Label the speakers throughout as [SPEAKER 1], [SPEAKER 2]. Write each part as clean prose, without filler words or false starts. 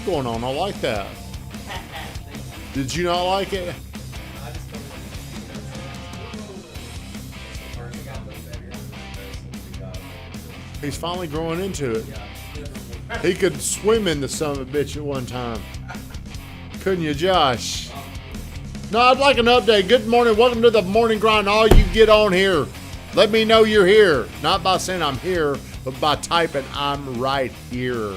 [SPEAKER 1] going on. I like that. Did you not like it?
[SPEAKER 2] I just don't want to.
[SPEAKER 1] He's finally growing into it. He could swim in the son of a bitch at one time. Couldn't you, Josh? No, I'd like an update. Good morning. Welcome to the morning grind. All you get on here. Let me know you're here. Not by saying I'm here, but by typing I'm right here.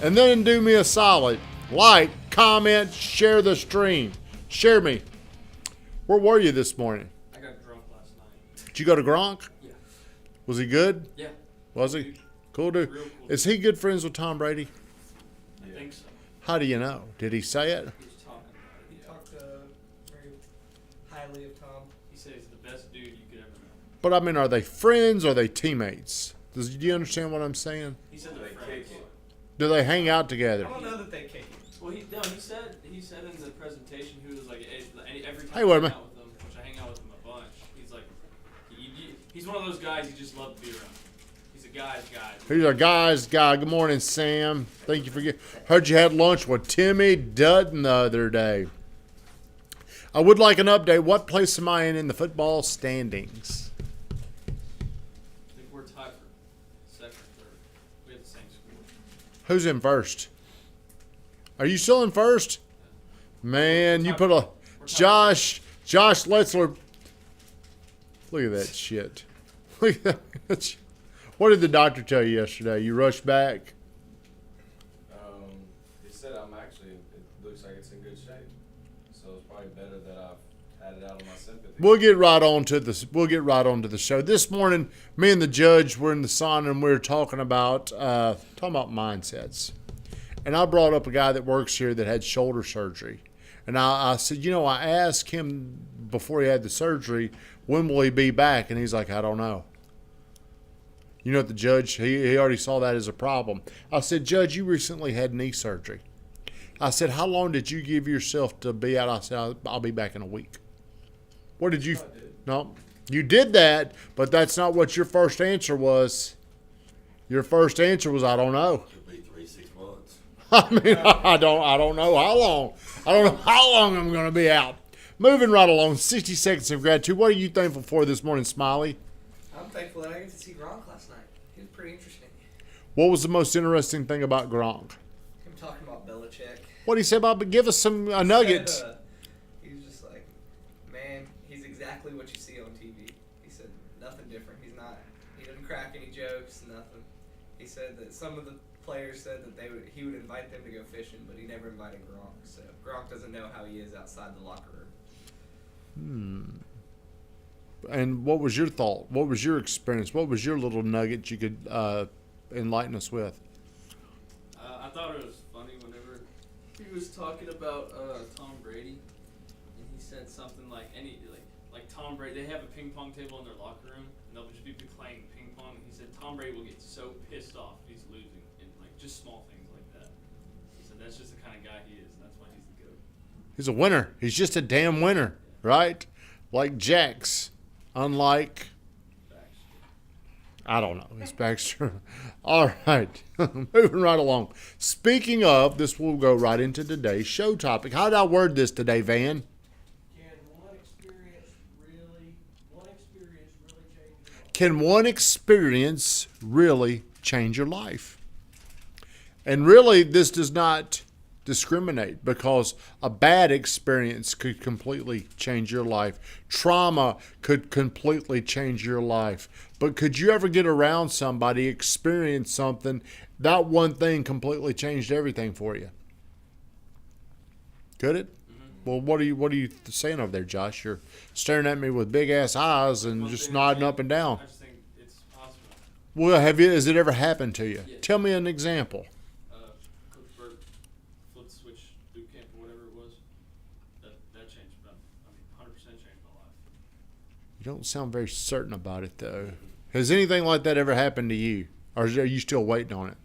[SPEAKER 1] And then do me a solid. Like, comment, share the stream. Share me. Where were you this morning?
[SPEAKER 2] I got drunk last night.
[SPEAKER 1] Did you go to Gronk?
[SPEAKER 2] Yeah.
[SPEAKER 1] Was he good?
[SPEAKER 2] Yeah.
[SPEAKER 1] Was he? Cool dude.
[SPEAKER 2] Real cool.
[SPEAKER 1] Is he good friends with Tom Brady?
[SPEAKER 2] I think so.
[SPEAKER 1] How do you know? Did he say it?
[SPEAKER 2] He was talking about it. He talked very highly of Tom. He said he's the best dude you could ever know.
[SPEAKER 1] But I mean, are they friends or are they teammates? Do you understand what I'm saying?
[SPEAKER 2] He said they're friends.
[SPEAKER 1] Do they hang out together?
[SPEAKER 2] I don't know that they kick it. Well, he said in the presentation he was like every time
[SPEAKER 1] Hey, wait a
[SPEAKER 2] I hang
[SPEAKER 1] minute.
[SPEAKER 2] out with him, which I hang out with him a bunch. He's like he's one of those guys you just love to be around. He's a guy's guy.
[SPEAKER 1] He's our guy's guy. Good morning, Sam. Thank you for heard you had lunch with Timmy Dutton the other day. I would like an update. What place am I in the football standings?
[SPEAKER 2] I think we're tied for second or third. We have the same score.
[SPEAKER 1] Who's in first? Are you still in first? Man, you put a Josh Letzler. Look at that shit. Look at that. What did the doctor tell you yesterday? You rushed back.
[SPEAKER 3] He said it looks like it's in good shape. So it's probably better that I've had it out of my sympathy.
[SPEAKER 1] We'll get right on to this. We'll get right on to the show. This morning, me and the judge were in the sauna and we were talking about mindsets. And I brought up a guy that works here that had shoulder surgery. And I said, I asked him before he had the surgery, when will he be back? And he's like, I don't know. You know what the judge, he already saw that as a problem. I said, Judge, you recently had knee surgery. I said, how long did you give yourself to be out? I said, I'll be back in a week. What did you? No, you did that, but that's not what your first answer was. Your first answer was, I don't know.
[SPEAKER 4] Could be 3-6 months.
[SPEAKER 1] I mean, I don't know how long. I don't know how long I'm going to be out. Moving right along, 60 seconds of gratitude. What are you thankful for this morning, Smiley?
[SPEAKER 5] I'm thankful that I got to see Gronk last night. He was pretty interesting.
[SPEAKER 1] What was the most interesting thing about Gronk?
[SPEAKER 5] Him talking about Belichick.
[SPEAKER 1] What did he say about? Give us some nuggets.
[SPEAKER 5] He was just like, man, he's exactly what you see on TV. He said nothing different. He doesn't crack any jokes, nothing. He said that some of the players said that he would invite them to go fishing, but he never invited Gronk. So Gronk doesn't know how he is outside the locker room.
[SPEAKER 1] And what was your thought? What was your experience? What was your little nugget you could enlighten us with?
[SPEAKER 2] I thought it was funny whenever he was talking about Tom Brady, and he said something like Tom Brady. They have a ping pong table in their locker room, and they'll just be playing ping pong. He said Tom Brady will get so pissed off if he's losing, and just small things like that. He said that's just the kind of guy he is, and that's why he's the GOAT.
[SPEAKER 1] He's a winner. He's just a damn winner, right? Like Jax, unlike. I don't know. It's Baxter. All right. Moving right along. Speaking of, this will go right into today's show topic. How did I word this today, Van? Can one experience really change your life? And really, this does not discriminate, because a bad experience could completely change your life. Trauma could completely change your life. But could you ever get around somebody, experience something, that one thing completely changed everything for you? Could it? Mm-hmm. Well, what are you saying over there, Josh? You're staring at me with big ass eyes and just nodding up and down.
[SPEAKER 2] I just think it's possible.
[SPEAKER 1] Well, has it ever happened to you?
[SPEAKER 2] Yeah.
[SPEAKER 1] Tell me an example.
[SPEAKER 2] Coach Burt flip switch boot camp or whatever it was. That changed, 100% changed my life.
[SPEAKER 1] You don't sound very certain about it, though. Has anything like that ever happened to you? Or are you still waiting on it?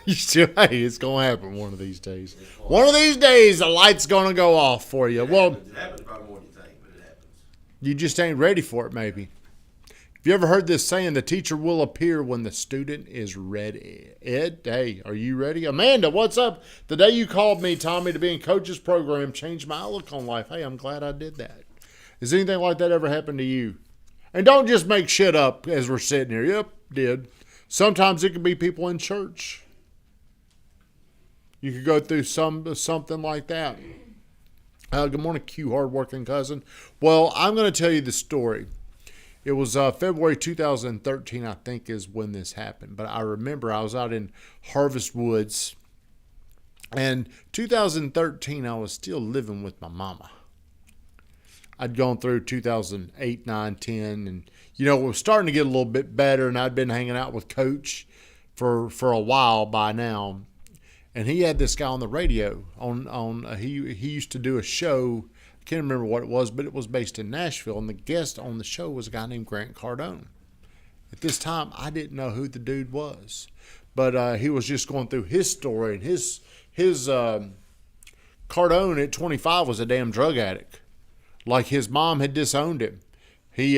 [SPEAKER 1] You still, hey, it's going to happen one of these days. One of these days, the light's going to go off for you.
[SPEAKER 4] It happens probably more than you think, but it happens.
[SPEAKER 1] You just ain't ready for it, maybe. Have you ever heard this saying, the teacher will appear when the student is ready? Ed, hey, are you ready? Amanda, what's up? The day you called me, Tommy, to be in Coach's program changed my outlook on life. Hey, I'm glad I did that. Has anything like that ever happened to you? And don't just make shit up as we're sitting here. Yep, did. Sometimes it could be people in church. You could go through something like that. Good morning, Q, hardworking cousin. Well, I'm going to tell you the story. It was February 2013, I think, is when this happened. But I remember I was out in Harvest Woods. And 2013, I was still living with my mama. I'd gone through 2008, 9, 10. And, you know, it was starting to get a little bit better. And I'd been hanging out with Coach for a while by now. And he had this guy on the radio. He used to do a show. Can't remember what it was, but it was based in Nashville, and the guest on the show was a guy named Grant Cardone. At this time, I didn't know who the dude was, but he was just going through his story, and his Cardone at 25 was a damn drug addict. Like his mom had disowned him. He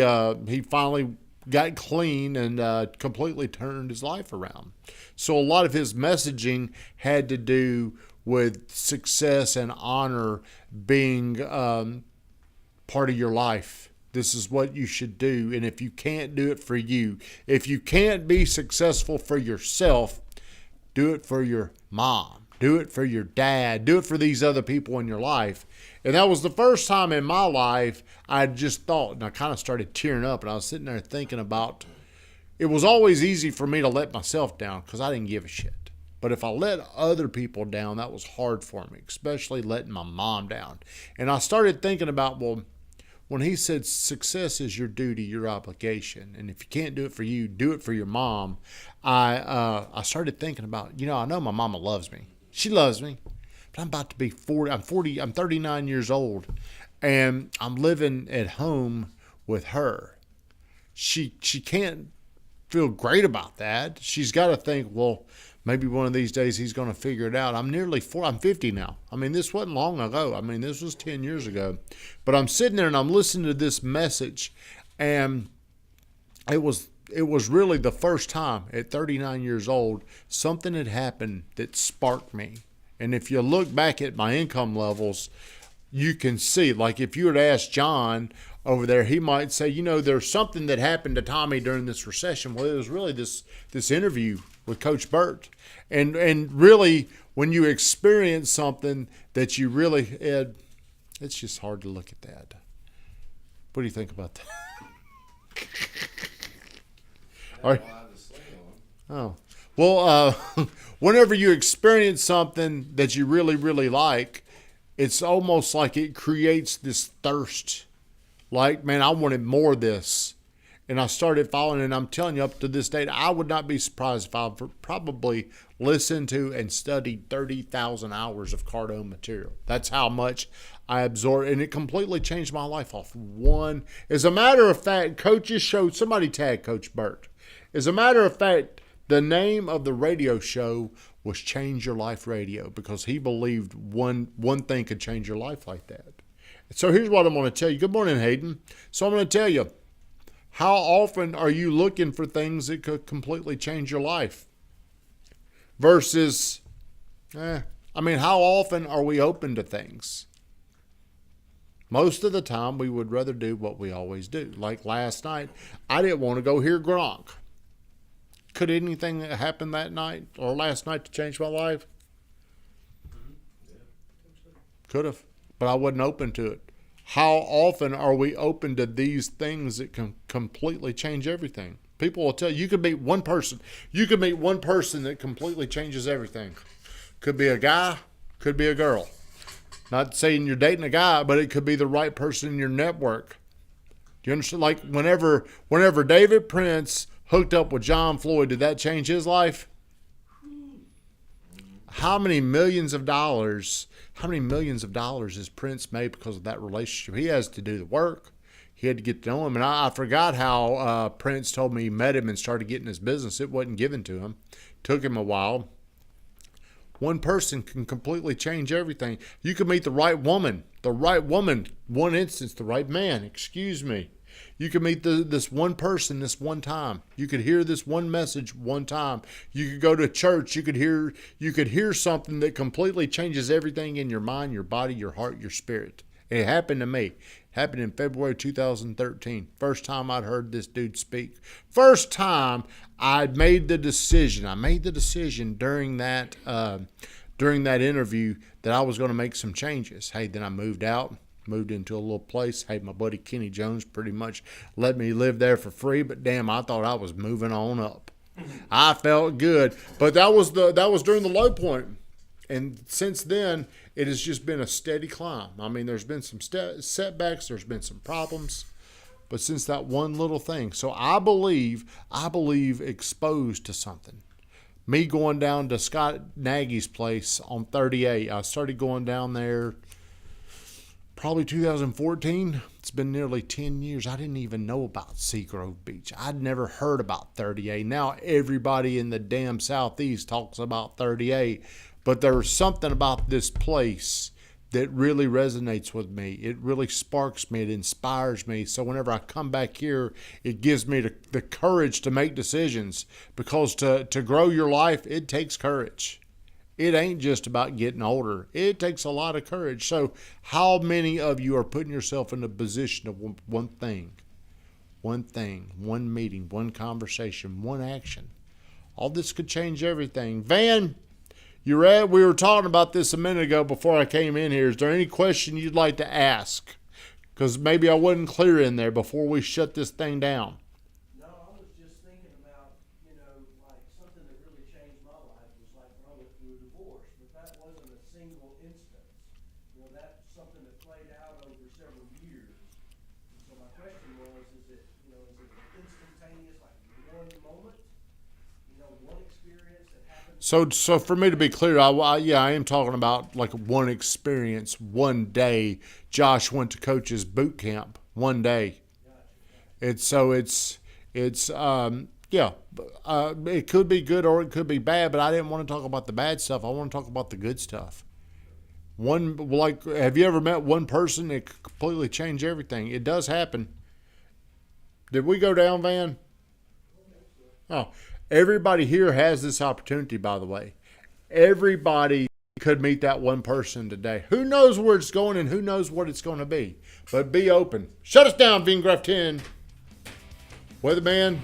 [SPEAKER 1] finally got clean and completely turned his life around. So a lot of his messaging had to do with success and honor being part of your life. This is what you should do. And if you can't do it for you, if you can't be successful for yourself, do it for your mom. Do it for your dad. Do it for these other people in your life. And that was the first time in my life I just thought, and I kind of started tearing up, and I was sitting there thinking about, it was always easy for me to let myself down because I didn't give a shit. But if I let other people down, that was hard for me, especially letting my mom down. And I started thinking about, well, when he said success is your duty, your obligation, and if you can't do it for you, do it for your mom, I started thinking about, I know my mama loves me. She loves me. But I'm about to be 40. I'm 39 years old, and I'm living at home with her. She can't feel great about that. She's got to think, well, maybe one of these days he's going to figure it out. I'm nearly 40. I'm 50 now. I mean, this wasn't long ago. This was 10 years ago. But I'm sitting there and I'm listening to this message, and it was really the first time at 39 years old something had happened that sparked me. And if you look back at my income levels, you can see, like if you were to ask John over there, he might say, there's something that happened to Tommy during this recession. Well, it was really this interview with Coach Burt. And really, when you experience something that you really, Ed, it's just hard to look at that. What do you think about that? All right. Oh. Well, whenever you experience something that you really, really like, it's almost like it creates this thirst. Like, man, I wanted more of this. And I started following, and I'm telling you, up to this date, I would not be surprised if I probably listened to and studied 30,000 hours of Cardone material. That's how much I absorbed, and it completely changed my life off one. As a matter of fact, coaches showed, somebody tagged Coach Burt. As a matter of fact, the name of the radio show was Change Your Life Radio, because he believed one thing could change your life like that. So here's what I'm going to tell you. Good morning, Hayden. So I'm going to tell you, how often are you looking for things that could completely change your life? Versus, how often are we open to things? Most of the time, we would rather do what we always do. Like last night, I didn't want to go hear Gronk. Could anything happen that night or last night to change my life? Could have, but I wasn't open to it. How often are we open to these things that can completely change everything? People will tell you, you could meet one person. You could meet one person that completely changes everything. Could be a guy, could be a girl. Not saying you're dating a guy, but it could be the right person in your network. Do you understand? Like whenever David Prince hooked up with John Floyd, did that change his life? How many millions of dollars has Prince made because of that relationship? He has to do the work. He had to get to know him. And I forgot how Prince told me he met him and started getting his business. It wasn't given to him. Took him a while. One person can completely change everything. You can meet the right woman. One instance, the right man, excuse me. You could meet this one person this one time. You could hear this one message one time. You could go to church. You could hear something that completely changes everything in your mind, your body, your heart, your spirit. It happened to me. It happened in February 2013. First time I'd heard this dude speak. First time I'd made the decision. I made the decision during that interview that I was going to make some changes. Hey, then I moved out. Moved into a little place. Hey, my buddy Kenny Jones pretty much let me live there for free, but damn, I thought I was moving on up. I felt good, but that was during the low point, and since then it has just been a steady climb. I mean, there's been some setbacks, there's been some problems, but since that one little thing, so I believe exposed to something. Me going down to Scott Nagy's place on 38, I started going down there. Probably 2014. It's been nearly 10 years. I didn't even know about Seagrove Beach. I'd never heard about 38. Now everybody in the damn Southeast talks about 38. But there's something about this place that really resonates with me. It really sparks me. It inspires me. So whenever I come back here, it gives me the courage to make decisions. Because to grow your life, it takes courage. It ain't just about getting older. It takes a lot of courage. So how many of you are putting yourself in the position of one thing, one meeting, one conversation, one action? All this could change everything. Van, we were talking about this a minute ago before I came in here. Is there any question you'd like to ask? Because maybe I wasn't clear in there before we shut this thing down. So for me to be clear, I am talking about like one experience, one day. Josh went to coach's boot camp one day. It could be good or it could be bad, but I didn't want to talk about the bad stuff. I want to talk about the good stuff. Have you ever met one person that could completely change everything? It does happen. Did we go down, Van? Oh. Everybody here has this opportunity, by the way. Everybody could meet that one person today. Who knows where it's going and who knows what it's going to be. But be open. Shut us down, Vingraf 10. Weatherman.